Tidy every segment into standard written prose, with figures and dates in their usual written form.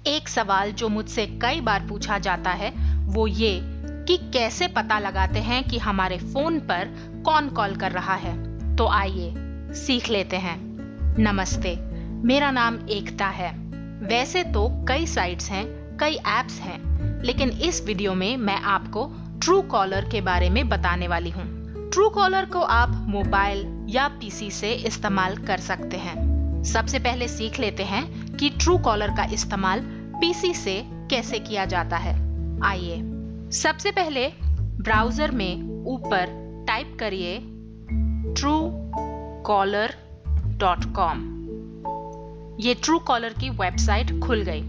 एक सवाल जो मुझसे कई बार पूछा जाता है वो ये कि कैसे पता लगाते हैं कि हमारे फोन पर कौन कॉल कर रहा है। तो आइए सीख लेते हैं। नमस्ते, मेरा नाम एकता है। वैसे तो कई साइट्स हैं, कई ऐप्स हैं, लेकिन इस वीडियो में मैं आपको ट्रू कॉलर के बारे में बताने वाली हूँ। ट्रू कॉलर को आप मोबाइल या पीसी से इस्तेमाल कर सकते हैं। सबसे पहले सीख लेते हैं कि ट्रू कॉलर का इस्तेमाल पीसी से कैसे किया जाता है। आइए, सबसे पहले ब्राउजर में ऊपर टाइप करिए truecaller.com। ये ट्रू कॉलर की वेबसाइट खुल गई।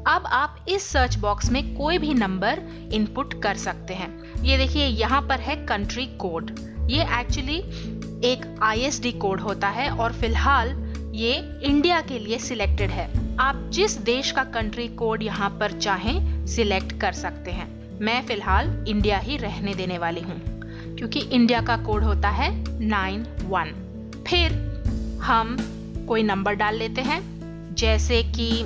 अब आप इस सर्च बॉक्स में कोई भी नंबर इनपुट कर सकते हैं। ये देखिए, यहाँ पर है कंट्री कोड। ये एक्चुअली एक ISD कोड होता है और फिलहाल ये इंडिया के लिए सिलेक्टेड है। आप जिस देश का कंट्री कोड यहाँ पर चाहें सिलेक्ट कर सकते हैं। मैं फिलहाल इंडिया ही रहने देने वाली हूँ क्योंकि इंडिया का कोड होता है 91। फिर हम कोई नंबर डाल लेते हैं। जैसे कि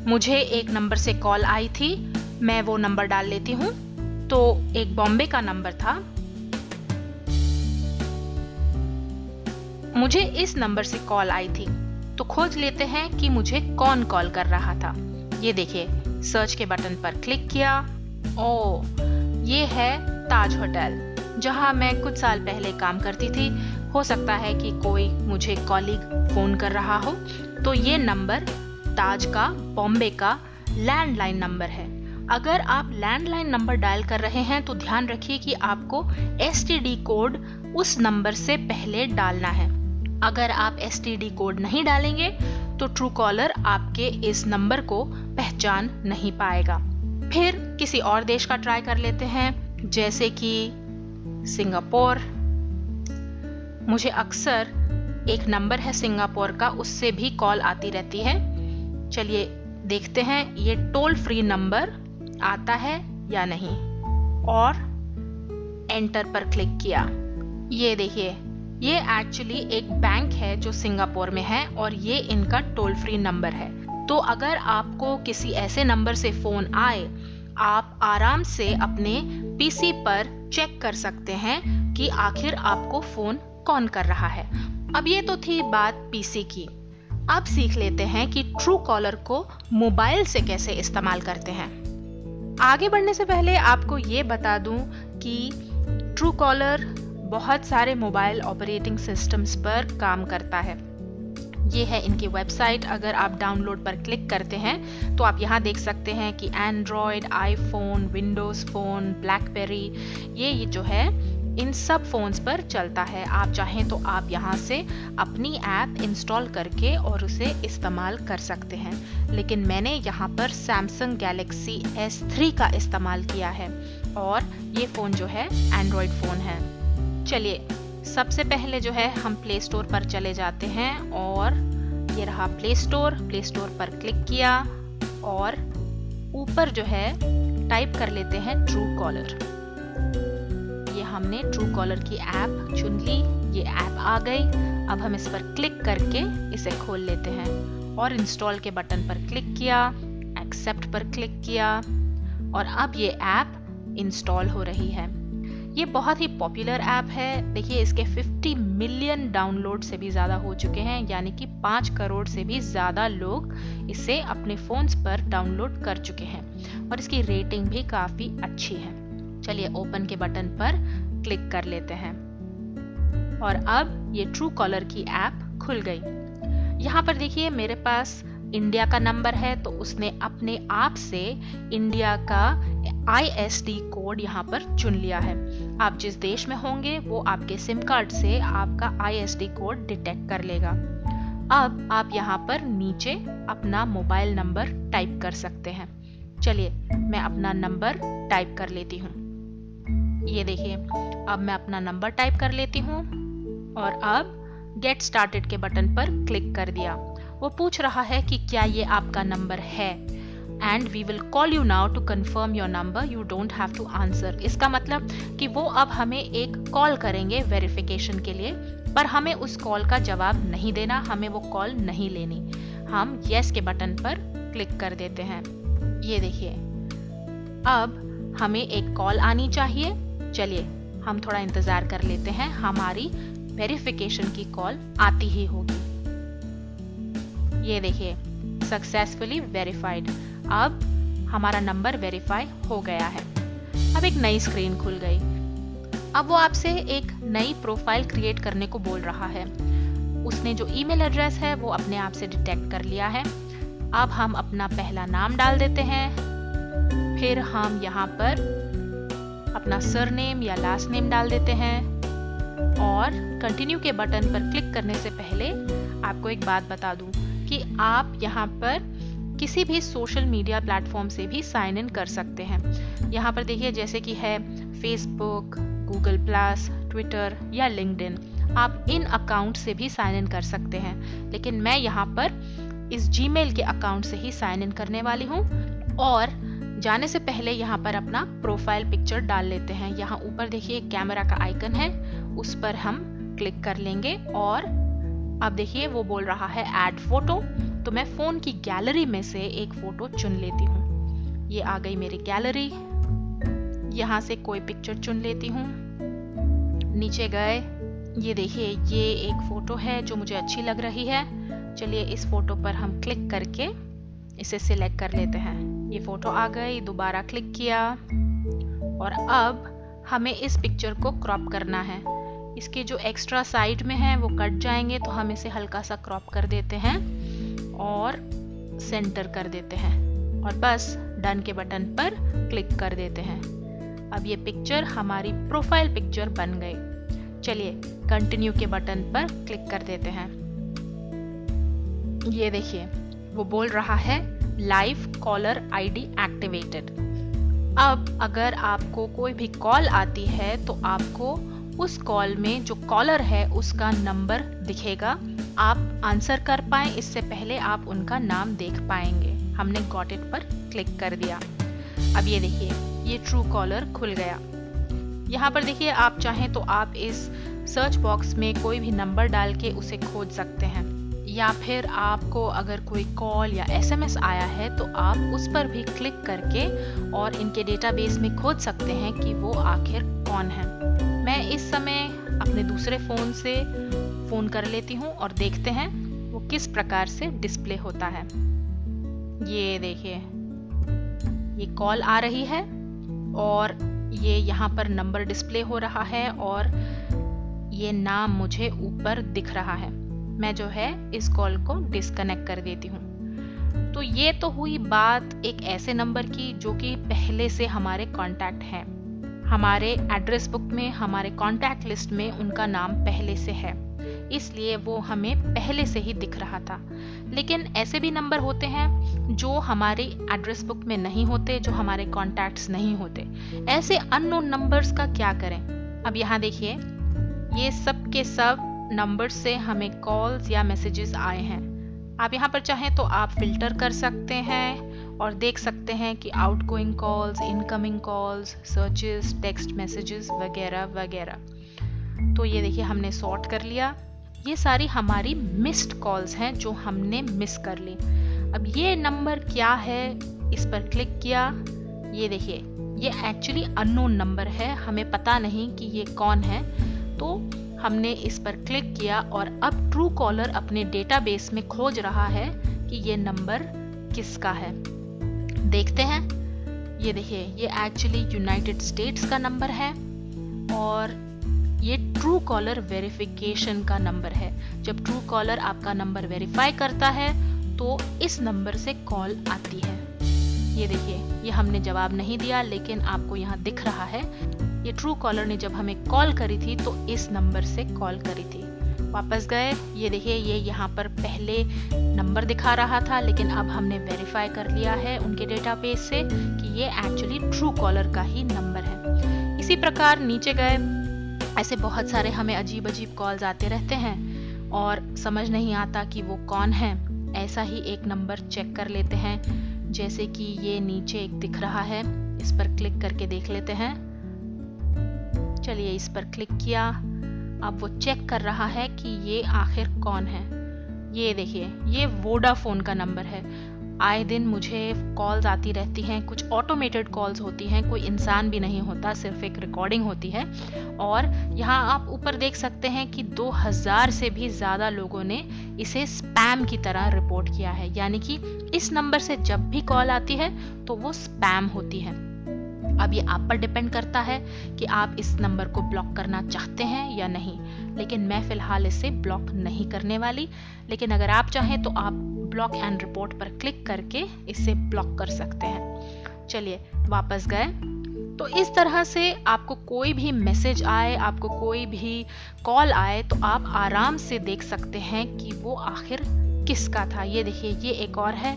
मुझे एक नंबर से कॉल आई थी, मैं वो नंबर डाल लेती हूँ। तो एक बॉम्बे का नंबर था। मुझे इस नंबर से कॉल आई थी, तो खोज लेते हैं कि मुझे कौन कॉल कर रहा था। ये देखिए, सर्च के बटन पर क्लिक किया। ओह, ये है ताज होटल, जहां मैं कुछ साल पहले काम करती थी। हो सकता है कि कोई मुझे कॉलीग फोन कर रहा हो। तो ये नंबर ताज का बॉम्बे का लैंडलाइन नंबर है। अगर आप लैंडलाइन नंबर डायल कर रहे हैं तो ध्यान रखिए कि आपको STD कोड उस नंबर से पहले डालना है। अगर आप STD कोड नहीं डालेंगे तो ट्रू कॉलर आपके इस नंबर को पहचान नहीं पाएगा। फिर किसी और देश का ट्राई कर लेते हैं, जैसे कि सिंगापुर। मुझे अक्सर एक नंबर है सिंगापुर का, उससे भी कॉल आती रहती है। चलिए देखते हैं ये टोल फ्री नंबर आता है या नहीं, और एंटर पर क्लिक किया। ये देखिए, ये एक्चुअली एक बैंक है जो सिंगापुर में है और ये इनका टोल फ्री नंबर है। तो अगर आपको किसी ऐसे नंबर से फोन आए, आप आराम से अपने पीसी पर चेक कर सकते हैं कि आखिर आपको फोन कौन कर रहा है। अब ये तो थी बात पीसी की। अब सीख लेते हैं कि ट्रू कॉलर को मोबाइल से कैसे इस्तेमाल करते हैं। आगे बढ़ने से पहले आपको ये बता दूं कि ट्रू कॉलर बहुत सारे मोबाइल ऑपरेटिंग सिस्टम्स पर काम करता है। ये है इनकी वेबसाइट। अगर आप डाउनलोड पर क्लिक करते हैं तो आप यहाँ देख सकते हैं कि Android, iPhone, Windows phone, blackberry, ये जो है इन सब फोन्स पर चलता है। आप चाहें तो आप यहाँ से अपनी ऐप इंस्टॉल करके और उसे इस्तेमाल कर सकते हैं। लेकिन मैंने यहाँ पर सैमसंग गैलेक्सी S3 का इस्तेमाल किया है और ये फ़ोन जो है एंड्रॉयड फ़ोन है। चलिए, सबसे पहले जो है हम प्ले स्टोर पर चले जाते हैं और ये रहा प्ले स्टोर पर क्लिक किया और ऊपर जो है टाइप कर लेते हैं ट्रू कॉलर। ये हमने ट्रू कॉलर की ऐप चुन ली। ये ऐप आ गई। अब हम इस पर क्लिक करके इसे खोल लेते हैं और इंस्टॉल के बटन पर क्लिक किया, एक्सेप्ट पर क्लिक किया और अब ये ऐप इंस्टॉल हो रही है। ये बहुत ही पॉपुलर ऐप है। देखिए, इसके 50 मिलियन डाउनलोड से भी ज़्यादा हो चुके हैं, यानी कि 5 करोड़ से भी ज़्यादा लोग इसे अपने फ़ोन्स पर डाउनलोड कर चुके हैं और इसकी रेटिंग भी काफ़ी अच्छी है। चलिए, ओपन के बटन पर क्लिक कर लेते हैं और अब ये ट्रू कॉलर की ऐप खुल गई। यहाँ पर देखिए, मेरे पास इंडिया का नंबर है तो उसने अपने आप से इंडिया का ISD कोड यहाँ पर चुन लिया है। आप जिस देश में होंगे वो आपके सिम कार्ड से आपका ISD कोड डिटेक्ट कर लेगा। अब आप यहाँ पर नीचे अपना मोबाइल नंबर टाइप कर सकते हैं। चलिए, मैं अपना नंबर टाइप कर लेती हूँ। ये देखिए, अब मैं अपना नंबर टाइप कर लेती हूँ और अब गेट स्टार्टेड के बटन पर क्लिक कर दिया। वो पूछ रहा है कि क्या ये आपका नंबर है and we will call you now to confirm your number, you don't have to answer. इसका मतलब कि वो अब हमें एक कॉल करेंगे वेरिफिकेशन के लिए, पर हमें उस कॉल का जवाब नहीं देना, हमें वो कॉल नहीं लेनी। हम येस के बटन पर क्लिक कर देते हैं। ये देखिए, अब हमें एक कॉल आनी चाहिए। चलिए हम थोड़ा इंतजार कर लेते हैं, हमारी वेरिफिकेशन की कॉल आती ही होगी। ये देखिए, सक्सेसफुली वेरीफाइड। अब हमारा नंबर वेरीफाई हो गया है। अब एक नई स्क्रीन खुल गई। अब वो आपसे एक नई प्रोफाइल क्रिएट करने को बोल रहा है। उसने जो ईमेल एड्रेस है वो अपने आप से डिटेक्ट कर लिया है। अब हम अपना पहला नाम डाल देते हैं, फिर हम यहाँ पर अपना सरनेम या लास्ट नेम डाल देते हैं और कंटिन्यू के बटन पर क्लिक करने से पहले आपको एक बात बता दूं कि आप यहाँ पर किसी भी सोशल मीडिया प्लेटफॉर्म से भी साइन इन कर सकते हैं। यहाँ पर देखिए, जैसे कि है फेसबुक, गूगल प्लस, ट्विटर या लिंक्डइन, आप इन अकाउंट से भी साइन इन कर सकते हैं। लेकिन मैं यहाँ पर इस जीमेल के अकाउंट से ही साइन इन करने वाली हूँ। और जाने से पहले यहाँ पर अपना प्रोफाइल पिक्चर डाल लेते हैं। यहाँ ऊपर देखिए कैमरा का आइकन है, उस पर हम क्लिक कर लेंगे और अब देखिए वो बोल रहा है ऐड फोटो। तो मैं फोन की गैलरी में से एक फोटो चुन लेती हूँ। ये आ गई मेरी गैलरी। यहाँ से कोई पिक्चर चुन लेती हूँ। नीचे गए, ये देखिए ये एक फोटो है जो मुझे अच्छी लग रही है। चलिए इस फोटो पर हम क्लिक करके इसे सिलेक्ट कर लेते हैं। ये फोटो आ गई, दोबारा क्लिक किया और अब हमें इस पिक्चर को क्रॉप करना है। इसके जो एक्स्ट्रा साइड में है वो कट जाएंगे, तो हम इसे हल्का सा क्रॉप कर देते हैं और सेंटर कर देते हैं और बस डन के बटन पर क्लिक कर देते हैं। अब ये पिक्चर हमारी प्रोफाइल पिक्चर बन गई। चलिए कंटिन्यू के बटन पर क्लिक कर देते हैं। ये देखिए वो बोल रहा है लाइव कॉलर आईडी एक्टिवेटेड। अब अगर आपको कोई भी कॉल आती है तो आपको उस कॉल में जो कॉलर है उसका नंबर दिखेगा। आप आंसर कर पाए इससे पहले आप उनका नाम देख पाएंगे। हमने गॉट इट पर क्लिक कर दिया। अब ये देखिए ये ट्रू कॉलर खुल गया। यहाँ पर देखिए आप चाहें तो आप इस सर्च बॉक्स में कोई भी नंबर डाल के उसे खोज सकते हैं, या फिर आपको अगर कोई कॉल या एसएमएस आया है तो आप उस पर भी क्लिक करके और इनके डेटाबेस में खोज सकते हैं कि वो आखिर कौन है। मैं इस समय अपने दूसरे फ़ोन से फ़ोन कर लेती हूँ और देखते हैं वो किस प्रकार से डिस्प्ले होता है। ये देखिए ये कॉल आ रही है और ये यहाँ पर नंबर डिस्प्ले हो रहा है और ये नाम मुझे ऊपर दिख रहा है। मैं जो है इस कॉल को डिस्कनेक्ट कर देती हूँ। तो ये तो हुई बात एक ऐसे नंबर की जो कि पहले से हमारे कांटेक्ट हैं। हमारे एड्रेस बुक में, हमारे कांटेक्ट लिस्ट में उनका नाम पहले से है, इसलिए वो हमें पहले से ही दिख रहा था। लेकिन ऐसे भी नंबर होते हैं जो हमारे एड्रेस बुक में नहीं होते, जो हमारे कॉन्टैक्ट्स नहीं होते। ऐसे अननोन नंबर्स का क्या करें? अब यहाँ देखिए ये सब के सब नंबर्स से हमें कॉल्स या मैसेजेस आए हैं। आप यहाँ पर चाहें तो आप फिल्टर कर सकते हैं और देख सकते हैं कि outgoing calls, incoming calls, searches, text messages वगैरह वगैरह। तो ये देखिए हमने सॉर्ट कर लिया। ये सारी हमारी मिस्ड कॉल्स हैं जो हमने मिस कर ली। अब ये नंबर क्या है, इस पर क्लिक किया। ये देखिए ये एक्चुअली अननोन नंबर है, हमें पता नहीं कि ये कौन है। तो हमने इस पर क्लिक किया और अब ट्रू कॉलर अपने डेटाबेस में खोज रहा है कि ये नंबर किसका है। देखते हैं। ये देखिए ये एक्चुअली यूनाइटेड स्टेट्स का नंबर है और ये ट्रू कॉलर वेरिफिकेशन का नंबर है। जब ट्रू कॉलर आपका नंबर वेरीफाई करता है तो इस नंबर से कॉल आती है। ये देखिए ये हमने जवाब नहीं दिया, लेकिन आपको यहाँ दिख रहा है ये ट्रू कॉलर ने जब हमें कॉल करी थी तो इस नंबर से कॉल करी थी। वापस गए, ये देखिए ये यहाँ पर पहले नंबर दिखा रहा था, लेकिन अब हमने वेरीफाई कर लिया है उनके डेटाबेस से कि ये एक्चुअली ट्रू कॉलर का ही नंबर है। इसी प्रकार नीचे गए, ऐसे बहुत सारे हमें अजीब अजीब कॉल्स आते रहते हैं और समझ नहीं आता कि वो कौन है। ऐसा ही एक नंबर चेक कर लेते हैं, जैसे कि ये नीचे एक दिख रहा है, इस पर क्लिक करके देख लेते हैं। चलिए इस पर क्लिक किया। अब वो चेक कर रहा है कि ये आखिर कौन है। ये देखिए ये वोडाफोन का नंबर है। आए दिन मुझे कॉल्स आती रहती हैं, कुछ ऑटोमेटेड कॉल्स होती हैं, कोई इंसान भी नहीं होता, सिर्फ एक रिकॉर्डिंग होती है। और यहाँ आप ऊपर देख सकते हैं कि 2000 से भी ज़्यादा लोगों ने इसे स्पैम की तरह रिपोर्ट किया है, यानी कि इस नंबर से जब भी कॉल आती है तो वो स्पैम होती है। अब ये आप पर डिपेंड करता है कि आप इस नंबर को ब्लॉक करना चाहते हैं या नहीं, लेकिन मैं फिलहाल इसे ब्लॉक नहीं करने वाली। लेकिन अगर आप चाहें तो आप ब्लॉक एंड रिपोर्ट पर क्लिक करके इसे ब्लॉक कर सकते हैं। चलिए वापस गए तो इस तरह से आपको कोई भी मैसेज आए, आपको कोई भी कॉल आए तो आप आराम से देख सकते हैं कि वो आखिर किसका था। ये देखिए, ये एक और है,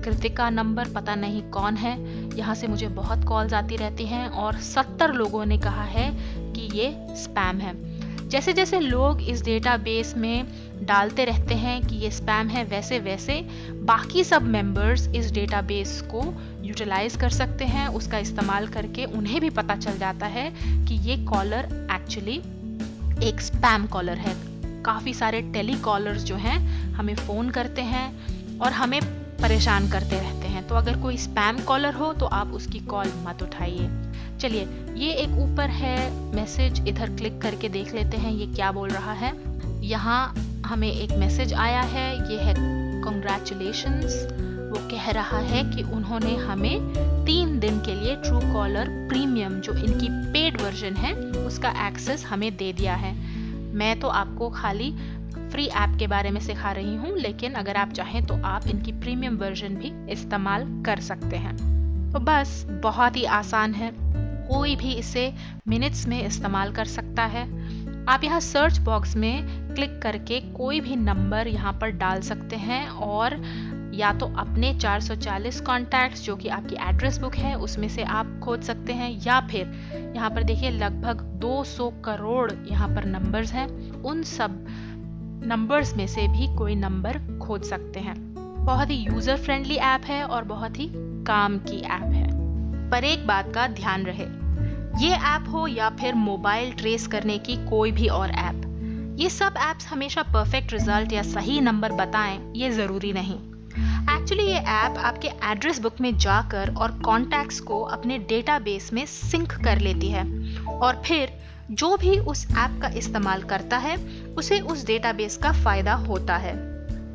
कृतिका नंबर, पता नहीं कौन है। यहाँ से मुझे बहुत कॉल्स आती रहती हैं और 70 लोगों ने कहा है कि ये स्पैम है। जैसे जैसे लोग इस डेटाबेस में डालते रहते हैं कि ये स्पैम है, वैसे वैसे बाकी सब मेंबर्स इस डेटाबेस को यूटिलाइज कर सकते हैं। उसका इस्तेमाल करके उन्हें भी पता चल जाता है कि ये कॉलर एक्चुअली एक स्पैम कॉलर है। काफ़ी सारे टेली कॉलर्स जो हैं हमें फ़ोन करते हैं और हमें परेशान करते रहते हैं। तो अगर कोई स्पैम कॉलर हो तो आप उसकी कॉल मत उठाइए। चलिए, ये एक ऊपर है मैसेज, इधर क्लिक करके देख लेते हैं ये क्या बोल रहा है। यहाँ हमें एक मैसेज आया है, ये है कॉन्ग्रेचुलेशंस। वो कह रहा है कि उन्होंने हमें 3 दिन के लिए ट्रू कॉलर प्रीमियम, जो इनकी पेड वर्जन है, उसका एक्सेस हमें दे दिया है। मैं तो आपको खाली फ्री ऐप के बारे में सिखा रही हूँ, लेकिन अगर आप चाहें तो आप इनकी प्रीमियम वर्जन भी इस्तेमाल कर सकते हैं। तो बस बहुत ही आसान है, कोई भी इसे मिनट्स में इस्तेमाल कर सकता है। आप यहाँ सर्च बॉक्स में क्लिक करके कोई भी नंबर यहाँ पर डाल सकते हैं और या तो अपने 440 कॉन्टैक्ट्स जो कि आपकी एड्रेस बुक है उसमें से आप खोज सकते हैं, या फिर यहाँ पर देखिए लगभग 200 करोड़ यहाँ पर नंबर्स हैं, उन सब नंबर्स में से भी कोई नंबर खोज सकते हैं। बहुत ही यूजर फ्रेंडली ऐप है और बहुत ही काम की ऐप है। पर एक बात का ध्यान रहे, ये ऐप हो या फिर मोबाइल ट्रेस करने की कोई भी और ऐप, ये सब ऐप्स हमेशा परफेक्ट रिजल्ट या सही नंबर बताएं ये जरूरी नहीं। एक्चुअली ये ऐप आपके एड्रेस बुक में जाकर और कॉन्टैक्ट्स को अपने डेटाबेस में सिंक कर लेती है और फिर जो भी उस ऐप का इस्तेमाल करता है उसे उस डेटाबेस का फायदा होता है।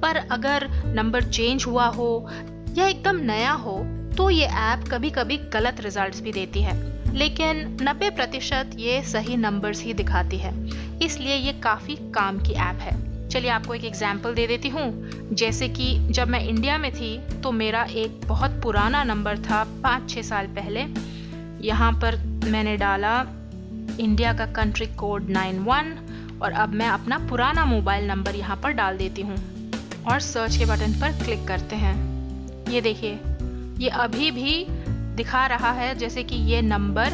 पर अगर नंबर चेंज हुआ हो या एकदम नया हो तो ये ऐप कभी कभी गलत रिजल्ट्स भी देती है, लेकिन 90% ये सही नंबर्स ही दिखाती है, इसलिए ये काफ़ी काम की ऐप है। चलिए आपको एक एग्जाम्पल दे देती हूँ। जैसे कि जब मैं इंडिया में थी तो मेरा एक बहुत पुराना नंबर था 5-6 साल पहले। यहाँ पर मैंने डाला इंडिया का कंट्री कोड 91 और अब मैं अपना पुराना मोबाइल नंबर यहाँ पर डाल देती हूँ और सर्च के बटन पर क्लिक करते हैं। ये देखिए, ये अभी भी दिखा रहा है जैसे कि ये नंबर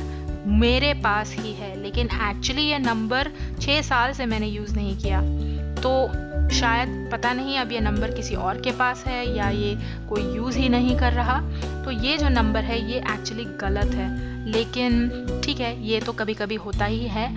मेरे पास ही है, लेकिन एक्चुअली ये नंबर 6 साल से मैंने यूज़ नहीं किया। तो शायद पता नहीं अब ये नंबर किसी और के पास है या ये कोई यूज़ ही नहीं कर रहा। तो ये जो नंबर है ये एक्चुअली गलत है, लेकिन ठीक है, ये तो कभी कभी होता ही है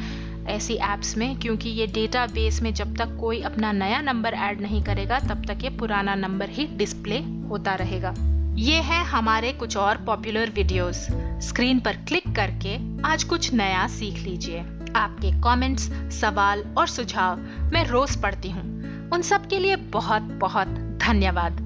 ऐसी ऐप्स में, क्योंकि ये डेटाबेस में जब तक कोई अपना नया नंबर ऐड नहीं करेगा तब तक ये पुराना नंबर ही डिस्प्ले होता रहेगा। ये है हमारे कुछ और पॉपुलर वीडियोस। स्क्रीन पर क्लिक करके आज कुछ नया सीख लीजिए। आपके कमेंट्स, सवाल और सुझाव मैं रोज पढ़ती हूँ। उन सब के लिए बहुत बहुत धन्यवाद।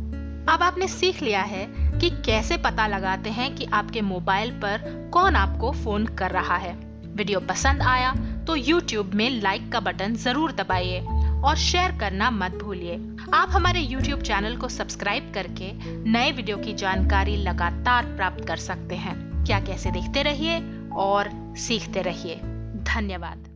अब आपने सीख लिया है कि कैसे पता लगाते हैं कि आपके मोबाइल पर कौन आपको फोन कर रहा है। वीडियो पसंद आया तो YouTube में लाइक का बटन जरूर दबाइए और शेयर करना मत भूलिए। आप हमारे YouTube चैनल को सब्सक्राइब करके नए वीडियो की जानकारी लगातार प्राप्त कर सकते हैं। क्या कैसे देखते रहिए और सीखते रहिए। धन्यवाद।